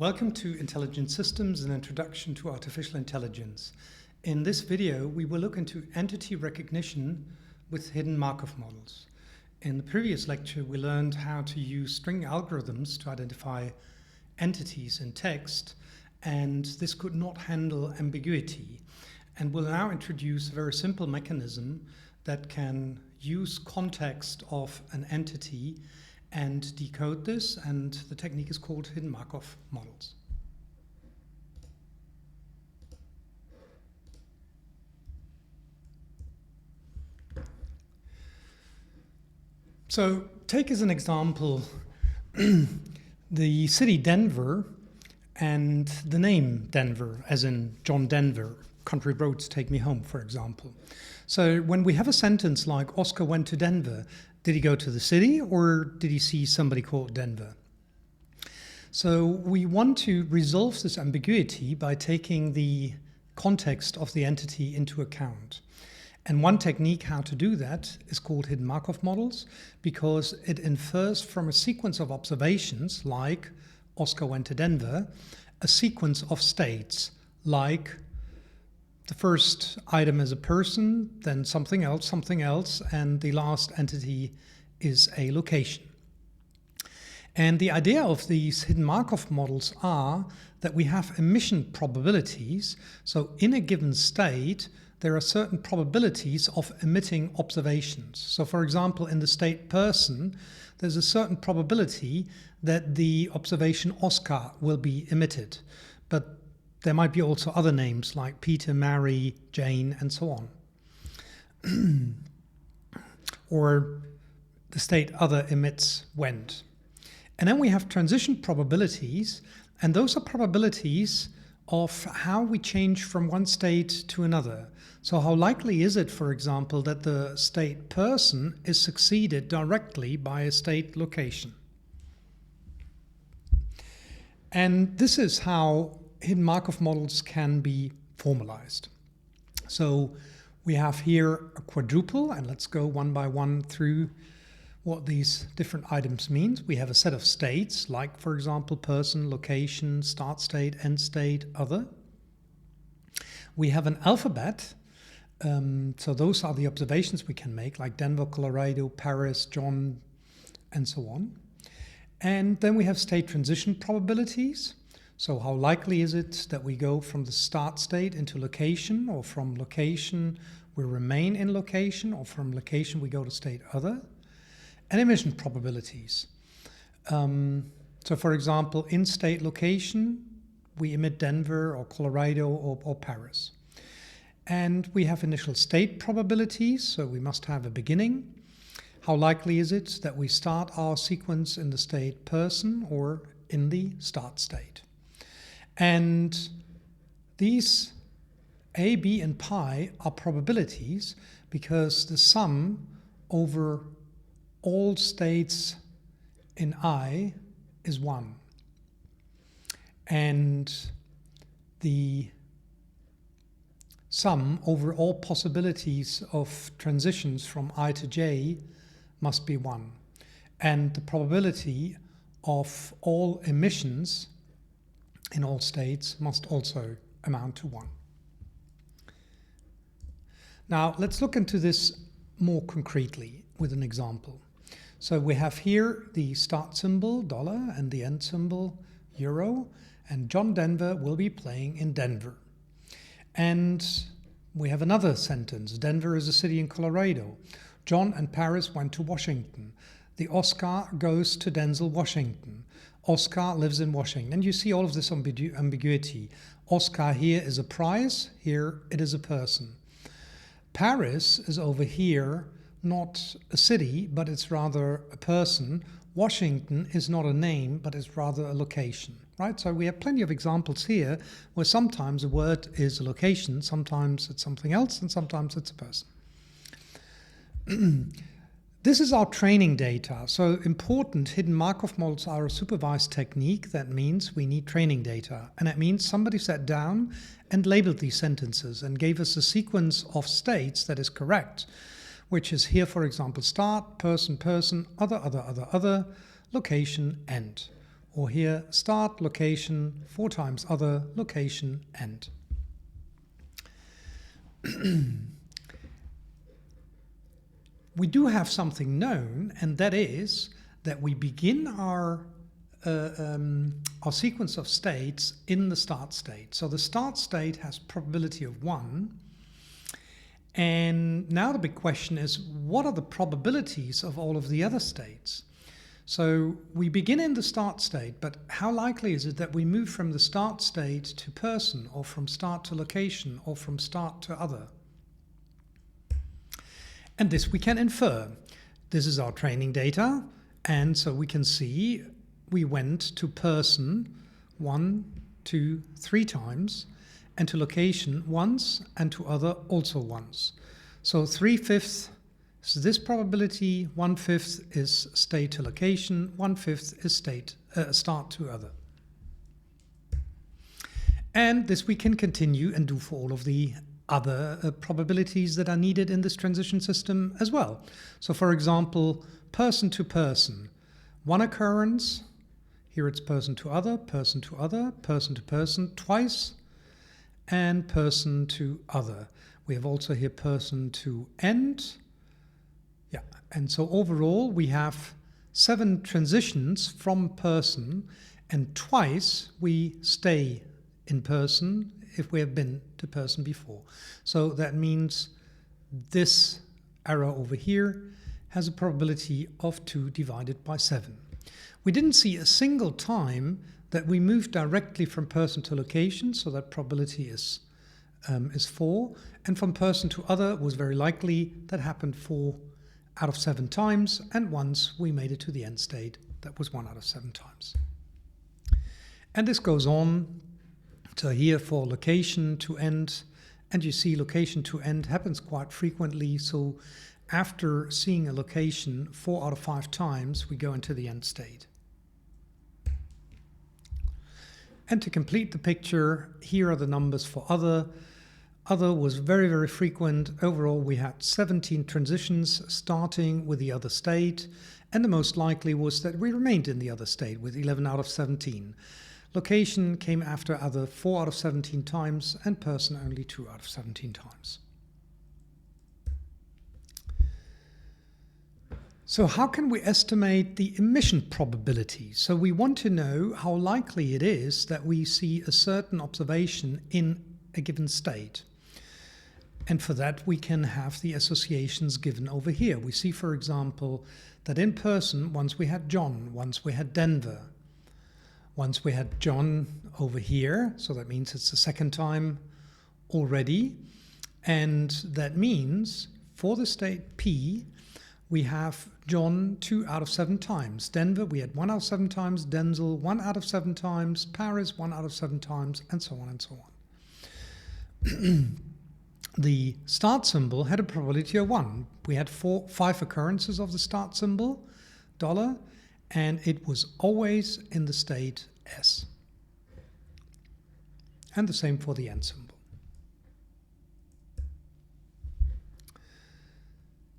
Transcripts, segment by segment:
Welcome to Intelligent Systems, an introduction to artificial intelligence. In this video, we will look into entity recognition with hidden Markov models. In the previous lecture, we learned how to use string algorithms to identify entities in text, and this could not handle ambiguity. And we'll now introduce a very simple mechanism that can use context of an entity and decode this, and the technique is called hidden Markov models. So take as an example the city Denver and the name Denver, as in John Denver, country roads take me home, for example. So when we have a sentence like Oscar went to Denver, did he go to the city or did he see somebody called Denver? So we want to resolve this ambiguity by taking the context of the entity into account. And one technique how to do that is called hidden Markov models, because it infers from a sequence of observations like Oscar went to Denver, a sequence of states like the first item is a person, then something else, and the last entity is a location. And the idea of these hidden Markov models are that we have emission probabilities. So in a given state, there are certain probabilities of emitting observations. So for example, in the state person, there's a certain probability that the observation Oscar will be emitted. But there might be also other names like Peter, Mary, Jane, and so on. Or the state other emits went. And then we have transition probabilities, and those are probabilities of how we change from one state to another. So how likely is it, for example, that the state person is succeeded directly by a state location? And this is how hidden Markov models can be formalized. So we have here a quadruple, and let's go one by one through what these different items mean. We have a set of states, like for example, person, location, start state, end state, other. We have an alphabet, so those are the observations we can make, like Denver, Colorado, Paris, John, and so on. And then we have state transition probabilities. So how likely is it that we go from the start state into location, or from location we remain in location, or from location we go to state other? And emission probabilities. So for example, in state location, we emit Denver or Colorado or Paris. And we have initial state probabilities, so we must have a beginning. How likely is it that we start our sequence in the state person or in the start state? And these A, B, and pi are probabilities because the sum over all states in I is 1. And the sum over all possibilities of transitions from I to J must be 1. And the probability of all emissions in all states must also amount to 1. Now let's look into this more concretely with an example. So we have here the start symbol $, and the end symbol euro, and John Denver will be playing in Denver. And we have another sentence. Denver is a city in Colorado. John and Paris went to Washington. The Oscar goes to Denzel, Washington. Oscar lives in Washington. And you see all of this ambiguity. Oscar here is a prize, here it is a person. Paris is over here, not a city, but it's rather a person. Washington is not a name, but it's rather a location, right? So we have plenty of examples here where sometimes a word is a location, sometimes it's something else, and sometimes it's a person. This is our training data. So important, hidden Markov models are a supervised technique. That means we need training data. And that means somebody sat down and labeled these sentences and gave us a sequence of states that is correct, which is here, for example, start, person, other, location, end. or here start, location, 4 times other, location, end. We do have something known, and that is that we begin our sequence of states in the start state. So the start state has probability of 1. And now the big question is, what are the probabilities of all of the other states? So we begin in the start state, but how likely is it that we move from the start state to person, or from start to location, or from start to other? And this we can infer. This is our training data, and so we can see we went to person 1, 2, 3 times, and to location once, and to other also once. So 3/5 is this probability, 1/5 is state to location, 1/5 is start to other. And this we can continue and do for all of the other probabilities that are needed in this transition system as well. So for example, person to person, 1 occurrence, here it's person to other, person to other, person to person twice, and person to other. We have also here person to end. Yeah, and so overall we have 7 transitions from person, and twice we stay in person if we have been to person before. So that means this arrow over here has a probability of 2 divided by 7. We didn't see a single time that we moved directly from person to location, so that probability is 4. And from person to other was very likely. That happened 4 out of 7 times, and once we made it to the end state, that was 1 out of 7 times. And this goes on. So here for location to end, and you see location to end happens quite frequently. So after seeing a location 4 out of 5 times, we go into the end state. And to complete the picture, here are the numbers for other. Other was very, very frequent. Overall, we had 17 transitions starting with the other state, and the most likely was that we remained in the other state with 11 out of 17. Location came after other 4 out of 17 times, and person only 2 out of 17 times. So how can we estimate the emission probability? So we want to know how likely it is that we see a certain observation in a given state. And for that we can have the associations given over here. We see, for example, that in person, once we had John, once we had Denver, once we had John over here, so that means it's the second time already. And that means for the state P, we have John 2 out of 7 times. Denver, we had 1 out of 7 times. Denzel, 1 out of 7 times. Paris, 1 out of 7 times, and so on and so on. The start symbol had a probability of 1. We had 5 occurrences of the start symbol, $, and it was always in the state S. And the same for the end symbol.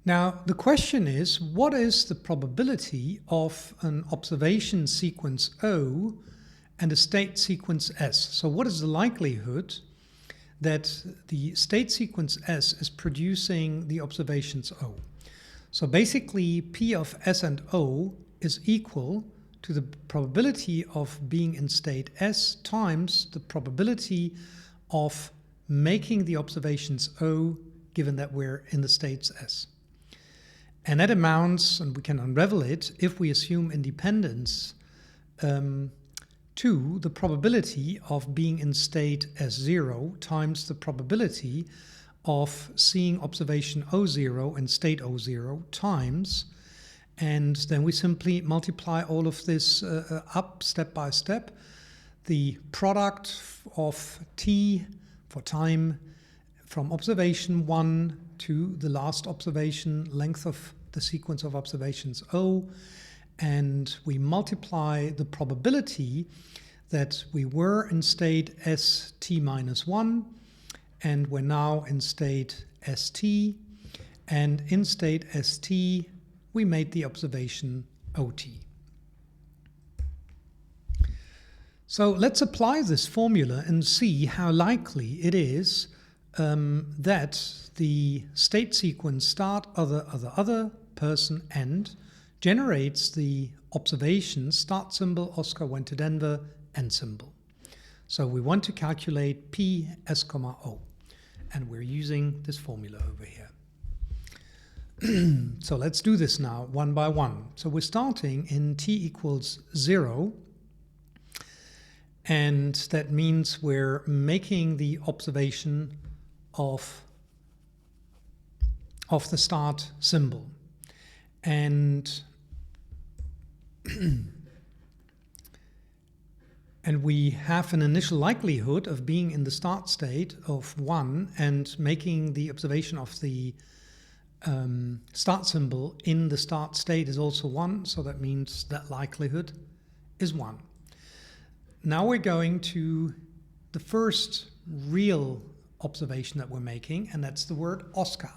Now, the question is, what is the probability of an observation sequence O and a state sequence S? So what is the likelihood that the state sequence S is producing the observations O? So basically, P of S and O is equal to the probability of being in state S times the probability of making the observations O, given that we're in the states S. And that amounts, and we can unravel it, if we assume independence, to the probability of being in state S0 times the probability of seeing observation O0 and state O0 times, and then we simply multiply all of this up step by step. The product of t for time from observation 1 to the last observation, length of the sequence of observations O, and we multiply the probability that we were in state ST minus 1, and we're now in state ST, and in state ST we made the observation OT. So let's apply this formula and see how likely it is that the state sequence start, other, person, end generates the observation start symbol, Oscar went to Denver, end symbol. So we want to calculate P S, O, and we're using this formula over here. So let's do this now one by one. So we're starting in t equals 0, and that means we're making the observation of the start symbol. And and we have an initial likelihood of being in the start state of 1 and making the observation of the start symbol in the start state is also 1, so that means that likelihood is 1. Now we're going to the first real observation that we're making, and that's the word Oscar.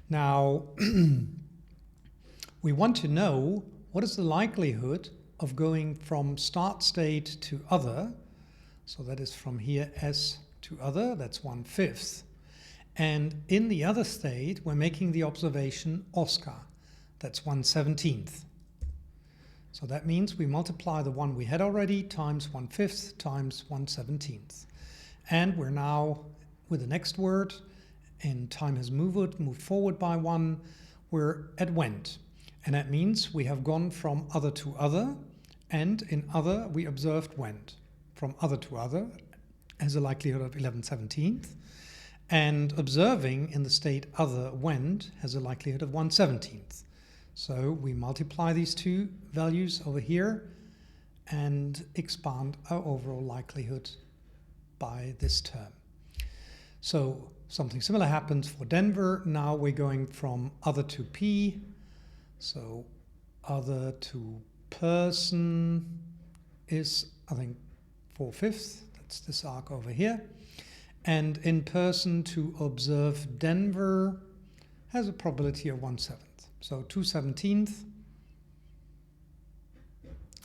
Now, we want to know what is the likelihood of going from start state to other. So that is from here S to other, that's 1/5. And in the other state, we're making the observation Oscar, that's 1/17. So that means we multiply the one we had already times 1/5 times 1/17. And we're now with the next word, and time has moved forward by 1, we're at went. And that means we have gone from other to other, and in other we observed went. From other to other has a likelihood of 11/17, and observing in the state other went has a likelihood of 1/17. So we multiply these two values over here and expand our overall likelihood by this term. So something similar happens for Denver. Now we're going from other to P. So other to person is, I think, 4/5. That's this arc over here. And in person to observe Denver has a probability of 1/7. So 2/17.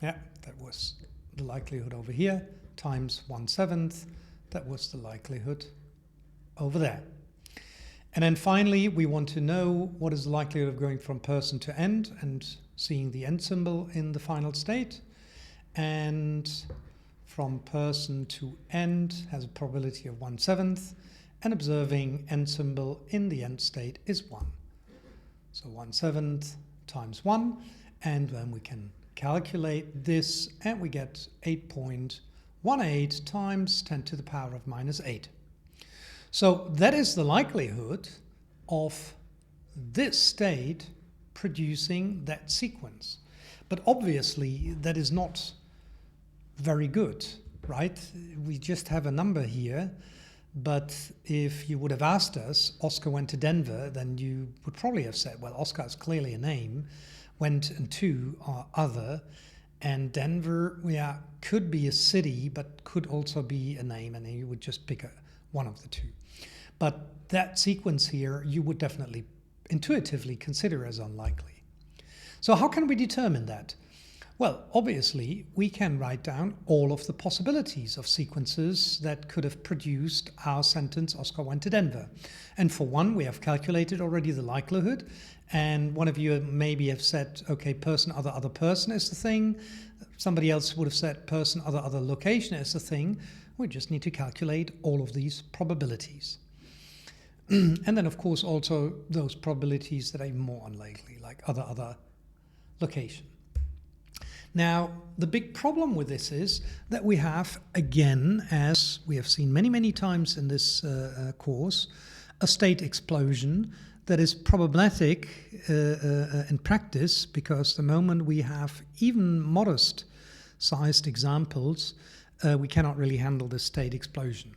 Yeah, that was the likelihood over here, times 1/7. That was the likelihood over there. And then finally, we want to know what is the likelihood of going from person to end and seeing the end symbol in the final state. And from person to end has a probability of 1/7, and observing end symbol in the end state is 1. So 1/7 times 1, and then we can calculate this, and we get 8.18 times 10 to the power of -8. So that is the likelihood of this state producing that sequence. But obviously that is not very good, right? We just have a number here, but if you would have asked us, Oscar went to Denver, then you would probably have said, well, Oscar is clearly a name, went and to are other, and Denver, yeah, could be a city, but could also be a name, and then you would just pick one of the two. But that sequence here, you would definitely intuitively consider as unlikely. So how can we determine that? Well, obviously, we can write down all of the possibilities of sequences that could have produced our sentence, Oscar went to Denver. And for one, we have calculated already the likelihood. And one of you maybe have said, okay, person, other person is the thing. Somebody else would have said person, other location is the thing. We just need to calculate all of these probabilities. And then, of course, also those probabilities that are even more unlikely, like other location. Now, the big problem with this is that we have, again, as we have seen many times in this course, a state explosion that is problematic in practice, because the moment we have even modest-sized examples, we cannot really handle this state explosion.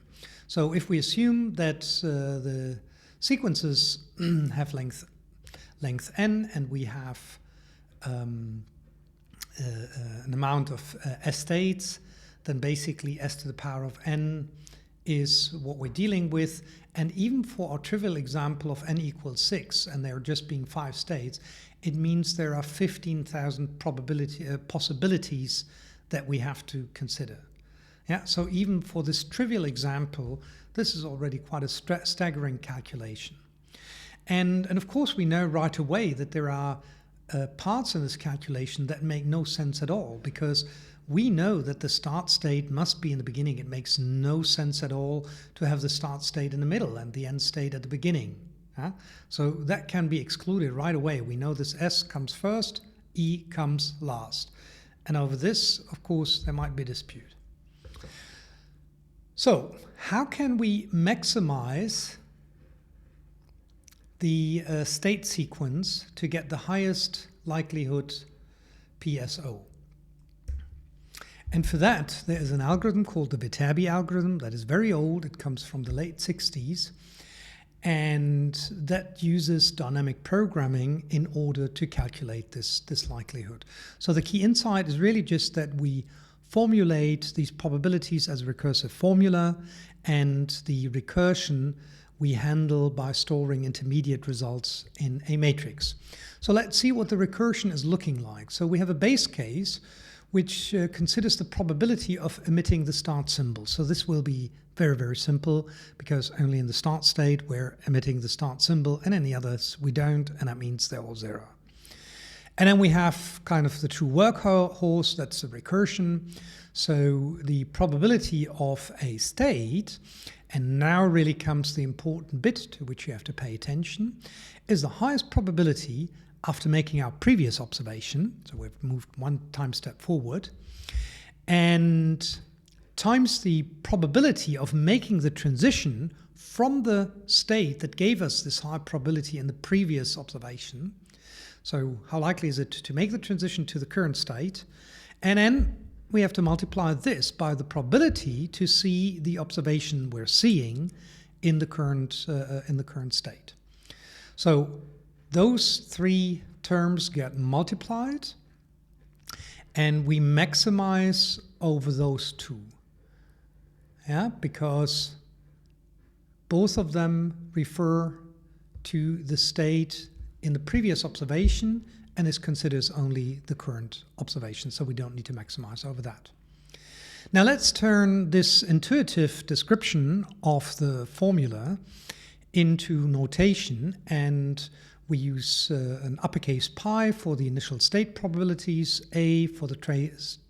So if we assume that the sequences have length n, and we have an amount of s states, then basically s to the power of n is what we're dealing with. And even for our trivial example of n equals 6, and there just being 5 states, it means there are 15,000 possibilities that we have to consider. Yeah, so even for this trivial example, this is already quite a staggering calculation. And of course, we know right away that there are parts in this calculation that make no sense at all, because we know that the start state must be in the beginning. It makes no sense at all to have the start state in the middle and the end state at the beginning. So that can be excluded right away. We know this S comes first, E comes last. And over this, of course, there might be a dispute. So how can we maximize the state sequence to get the highest likelihood PSO? And for that, there is an algorithm called the Viterbi algorithm that is very old. It comes from the late 60s. And that uses dynamic programming in order to calculate this likelihood. So the key insight is really just that we formulate these probabilities as a recursive formula, and the recursion we handle by storing intermediate results in a matrix. So let's see what the recursion is looking like. So we have a base case which considers the probability of emitting the start symbol. So this will be very, very simple, because only in the start state we're emitting the start symbol, and any others we don't, and that means they're all zero. And then we have kind of the true workhorse, that's the recursion. So the probability of a state, and now really comes the important bit to which you have to pay attention, is the highest probability after making our previous observation. So we've moved one time step forward, and times the probability of making the transition from the state that gave us this high probability in the previous observation. So how likely is it to make the transition to the current state? And then we have to multiply this by the probability to see the observation we're seeing in the current state. So those three terms get multiplied, and we maximize over those two. Yeah, because both of them refer to the state in the previous observation, and this considers only the current observation, so we don't need to maximize over that. Now let's turn this intuitive description of the formula into notation, and we use an uppercase pi for the initial state probabilities, A for the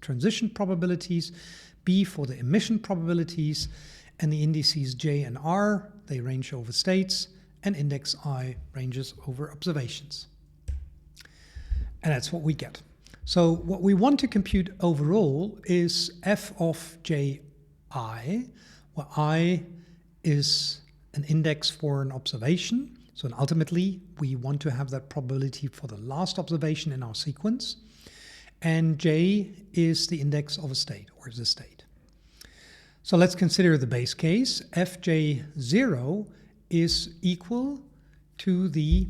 transition probabilities, B for the emission probabilities, and the indices J and R, they range over states, and index I ranges over observations. And that's what we get. So what we want to compute overall is f of ji, where I is an index for an observation. So ultimately, we want to have that probability for the last observation in our sequence. And j is the index of a state, or is a state. So let's consider the base case. Fj0 is equal to the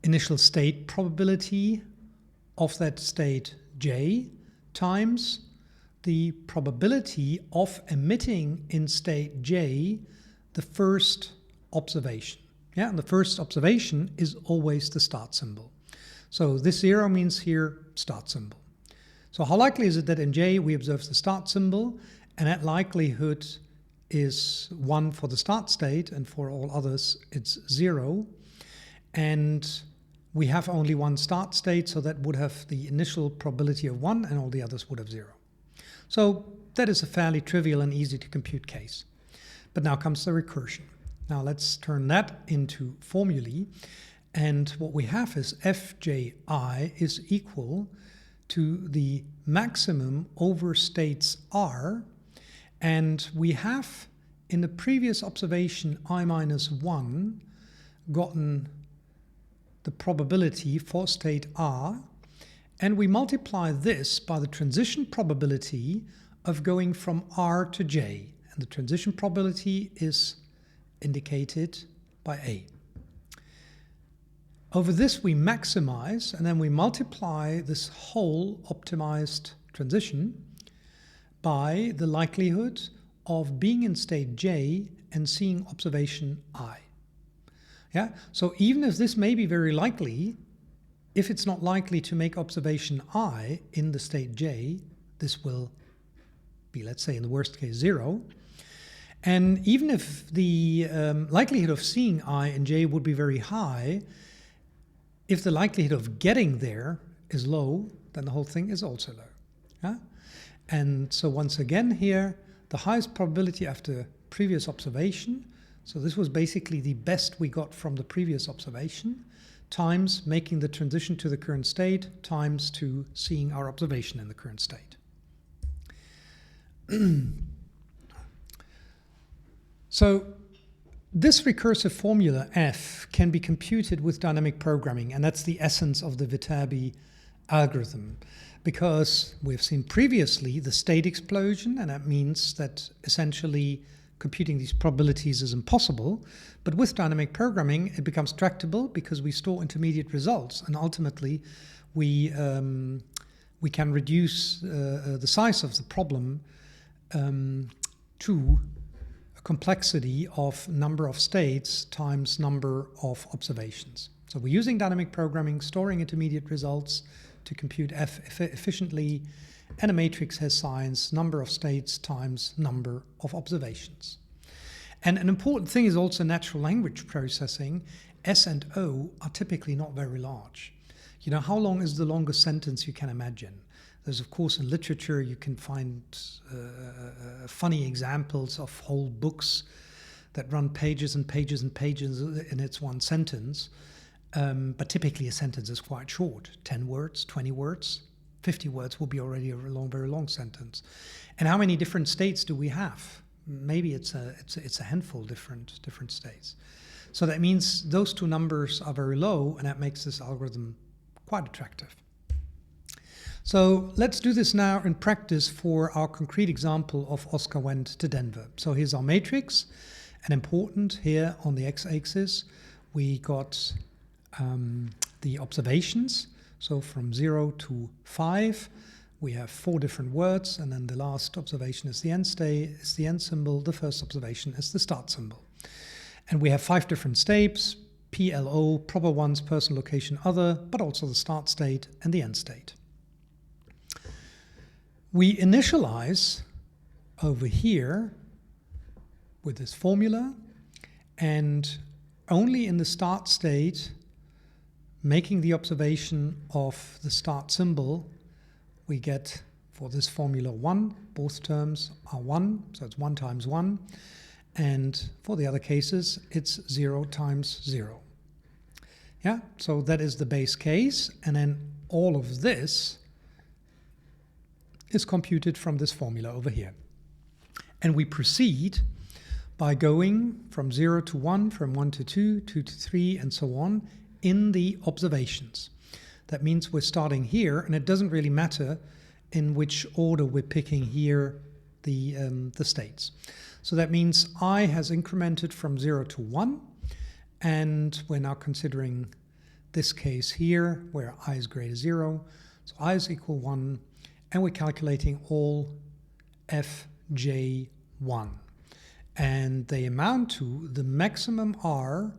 initial state probability of that state j times the probability of emitting in state j the first observation. Yeah, and the first observation is always the start symbol. So this 0 means here start symbol. So how likely is it that in j we observe the start symbol, and that likelihood is 1 for the start state, and for all others it's 0. And we have only one start state, so that would have the initial probability of 1, and all the others would have 0. So that is a fairly trivial and easy to compute case. But now comes the recursion. Now let's turn that into formulae, and what we have is fji is equal to the maximum over states r, and we have in the previous observation I minus 1 gotten the probability for state r, and we multiply this by the transition probability of going from r to j, and the transition probability is indicated by a. Over this we maximize, and then we multiply this whole optimized transition by the likelihood of being in state j and seeing observation I. Yeah, so even if this may be very likely, if it's not likely to make observation I in the state j, this will be, let's say, in the worst case, 0. And even if the likelihood of seeing I and j would be very high, if the likelihood of getting there is low, then the whole thing is also low. Yeah? And so once again here, the highest probability after previous observation, so this was basically the best we got from the previous observation, times making the transition to the current state, times to seeing our observation in the current state. So this recursive formula f can be computed with dynamic programming, and that's the essence of the Viterbi algorithm, because we've seen previously the state explosion, and that means that essentially computing these probabilities is impossible. But with dynamic programming, it becomes tractable because we store intermediate results, and ultimately we can reduce the size of the problem to a complexity of number of states times number of observations. So we're using dynamic programming, storing intermediate results to compute f efficiently, and a matrix has signs number of states times number of observations. And an important thing is also natural language processing. S and O are typically not very large. You know, how long is the longest sentence you can imagine? There's, of course, in literature you can find funny examples of whole books that run pages and pages and pages in its one sentence. But typically a sentence is quite short, 10 words, 20 words, 50 words will be already a very long sentence. And how many different states do we have? Maybe it's a handful different states. So that means those two numbers are very low, and that makes this algorithm quite attractive. So let's do this now in practice for our concrete example of Oscar went to Denver. So here's our matrix, and important here on the x-axis we got the observations. So from 0 to 5 we have 4 different words, and then the last observation is the end state, is the end symbol, the first observation is the start symbol. And we have 5 different states: PLO, proper ones, person, location, other, but also the start state and the end state. We initialize over here with this formula, and only in the start state, making the observation of the start symbol, we get for this formula 1. Both terms are 1, so it's 1 times 1. And for the other cases, it's 0 times 0. Yeah, so that is the base case, and then all of this is computed from this formula over here. And we proceed by going from 0 to 1, from 1 to 2, 2 to 3, and so on in the observations. That means we're starting here, and it doesn't really matter in which order we're picking here the states. So that means I has incremented from 0 to 1, and we're now considering this case here where I is greater 0. So I is equal 1, and we're calculating all fj1. And they amount to the maximum r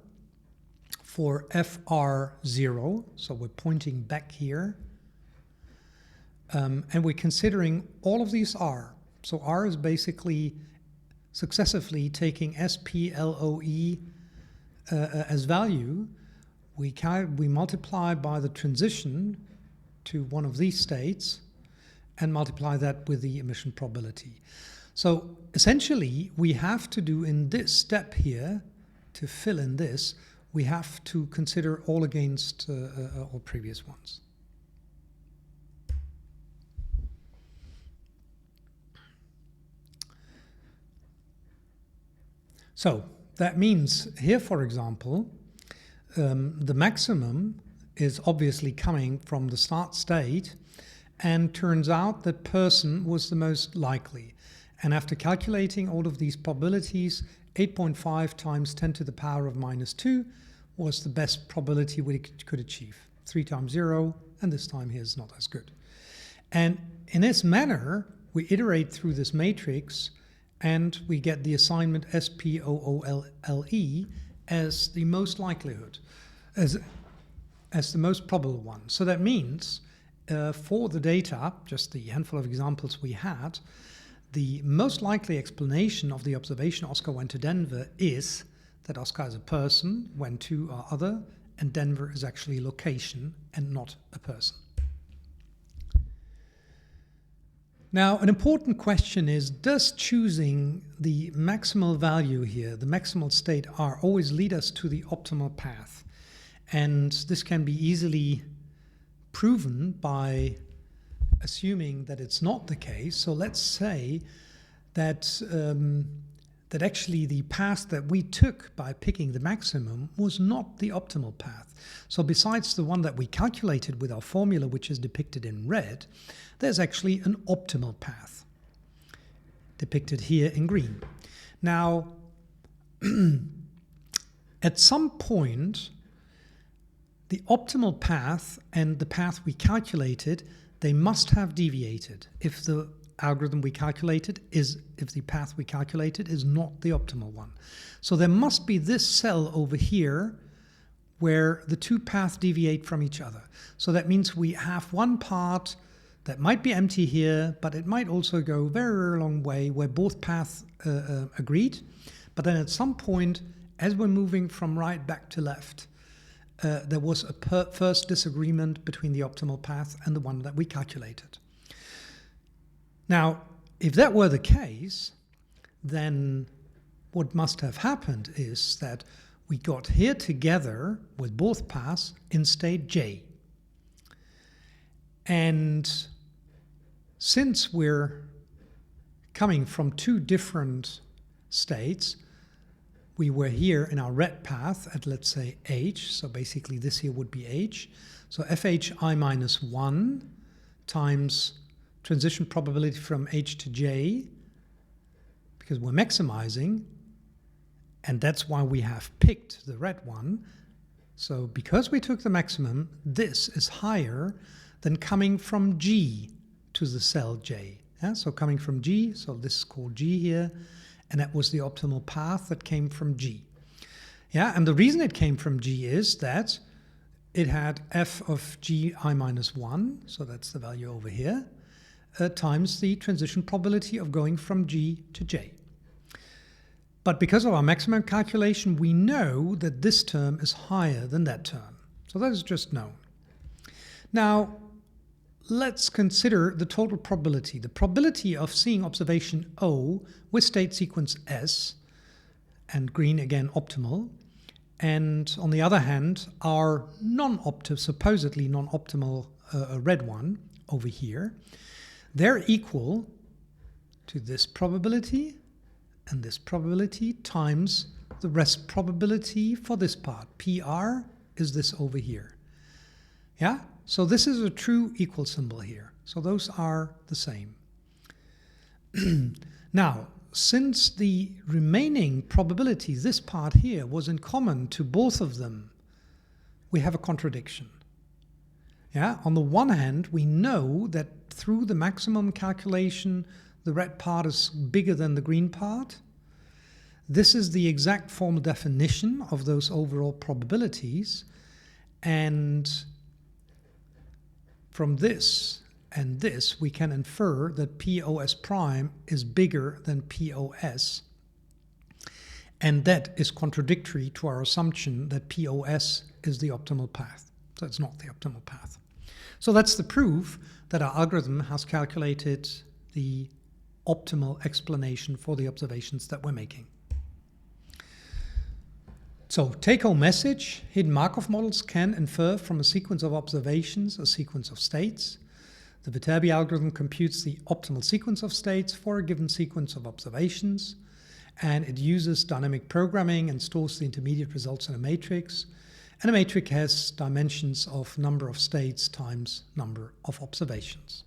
for fr0, so we're pointing back here, and we're considering all of these r. So r is basically successively taking S, P, L, O, E as value. We multiply by the transition to one of these states and multiply that with the emission probability. So essentially we have to do in this step here, to fill in this, we have to consider all against all previous ones. So that means here, for example, the maximum is obviously coming from the start state, and turns out that person was the most likely. And after calculating all of these probabilities, 8.5 times 10 to the power of minus 2 was the best probability we could achieve. 3 times 0, and this time here is not as good. And in this manner, we iterate through this matrix, and we get the assignment SPOOLE as the most likelihood, as the most probable one. So that means for the data, just the handful of examples we had, the most likely explanation of the observation Oscar went to Denver is that Oscar is a person when two are other, and Denver is actually a location and not a person. Now, an important question is, does choosing the maximal value here, the maximal state R, always lead us to the optimal path? And this can be easily proven by assuming that it's not the case. So let's say that that actually the path that we took by picking the maximum was not the optimal path. So besides the one that we calculated with our formula, which is depicted in red, there's actually an optimal path depicted here in green. Now, at some point, the optimal path and the path we calculated, they must have deviated if the path we calculated is not the optimal one. So there must be this cell over here where the two paths deviate from each other. So that means we have one part that might be empty here, but it might also go very, very long way where both paths agreed. But then at some point, as we're moving from right back to left, there was a first disagreement between the optimal path and the one that we calculated. Now, if that were the case, then what must have happened is that we got here together with both paths in state J. And since we're coming from two different states, we were here in our red path at, let's say, H. So basically this here would be H. So FHI minus 1 times transition probability from H to J, because we're maximizing, and that's why we have picked the red one. So because we took the maximum, this is higher than coming from G to the cell J. Yeah? So coming from G, so this is called G here, and that was the optimal path that came from G. Yeah, and the reason it came from G is that it had f of Gi minus 1, so that's the value over here, times the transition probability of going from G to J. But because of our maximum calculation, we know that this term is higher than that term. So that is just known. Now, let's consider the total probability. The probability of seeing observation O with state sequence S, and green again optimal, and on the other hand, our supposedly non-optimal red one over here, they're equal to this probability and this probability times the rest probability for this part. PR is this over here. Yeah? So this is a true equal symbol here. So those are the same. Now, since the remaining probability, this part here, was in common to both of them, we have a contradiction. Yeah? On the one hand, we know that through the maximum calculation, the red part is bigger than the green part. This is the exact formal definition of those overall probabilities. And from this and this, we can infer that POS prime is bigger than POS. And that is contradictory to our assumption that POS is the optimal path. So it's not the optimal path. So that's the proof that our algorithm has calculated the optimal explanation for the observations that we're making. So take-home message: hidden Markov models can infer from a sequence of observations a sequence of states. The Viterbi algorithm computes the optimal sequence of states for a given sequence of observations, and it uses dynamic programming and stores the intermediate results in a matrix. And a matrix has dimensions of number of states times number of observations.